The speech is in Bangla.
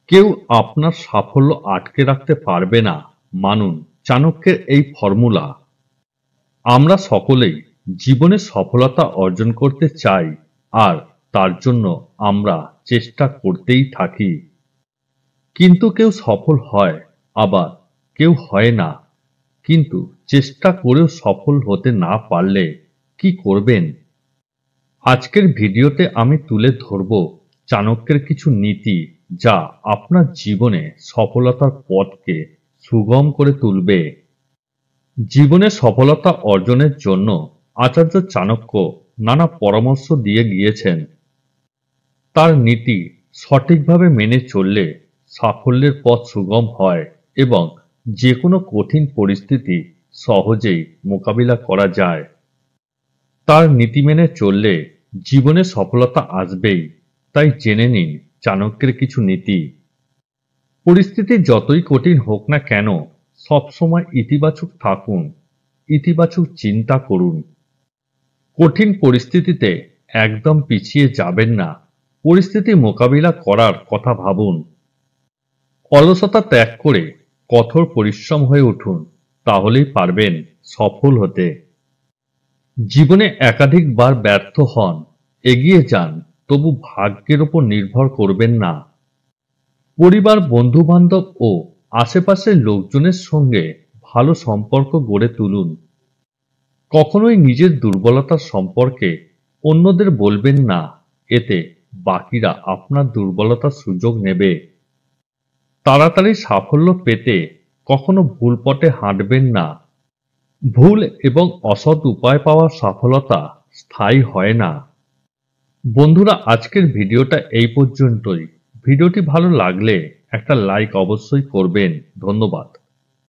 কেউ আপনার সাফল্য আটকে রাখতে পারবে না। মানুন চাণক্যের এই ফর্মুলা। আমরা সকলেই জীবনে সফলতা অর্জন করতে চাই, আর তার জন্য আমরা চেষ্টা করতেই থাকি। কিন্তু কেউ সফল হয়, আবার কেউ হয় না। কিন্তু চেষ্টা করেও সফল হতে না পারলে কি করবেন? আজকের ভিডিওতে আমি তুলে ধরব চাণক্যের কিছু নীতি, যা আপনার জীবনে সফলতার পথকে সুগম করে তুলবে। জীবনে সফলতা অর্জনের জন্য আচার্য চাণক্য নানা পরামর্শ দিয়ে গিয়েছেন। তার নীতি সঠিকভাবে মেনে চললে সাফল্যের পথ সুগম হয় এবং যে কোনো কঠিন পরিস্থিতি সহজেই মোকাবিলা করা যায়। তার নীতি মেনে চললে জীবনে সফলতা আসবেই। তাই জেনে নিন চাণক্যের কিছু নীতি। পরিস্থিতি যতই কঠিন হোক না কেন, সবসময় ইতিবাচক থাকুন, ইতিবাচক চিন্তা করুন। কঠিন পরিস্থিতিতে একদম পিছিয়ে যাবেন না, পরিস্থিতি মোকাবিলা করার কথা ভাবুন। অলসতা ত্যাগ করে কঠোর পরিশ্রম হয়ে উঠুন, তাহলেই পারবেন সফল হতে। জীবনে একাধিকবার ব্যর্থ হন, এগিয়ে যান, তবু ভাগ্যের উপর নির্ভর করবেন না। পরিবার, বন্ধু বান্ধব ও আশেপাশের লোকজনের সঙ্গে ভালো সম্পর্ক গড়ে তুলুন। কখনোই নিজের দুর্বলতা সম্পর্কে অন্যদের বলবেন না, এতে বাকিরা আপনার দুর্বলতার সুযোগ নেবে। তাড়াতাড়ি সাফল্য পেতে কখনো ভুল পথে হাঁটবেন না। ভুল এবং অসৎ উপায় পাওয়া সফলতা স্থায়ী হয় না। বন্ধুরা, আজকের ভিডিওটা এই পর্যন্তই। ভিডিওটি ভালো লাগলে একটা লাইক অবশ্যই করবেন। ধন্যবাদ।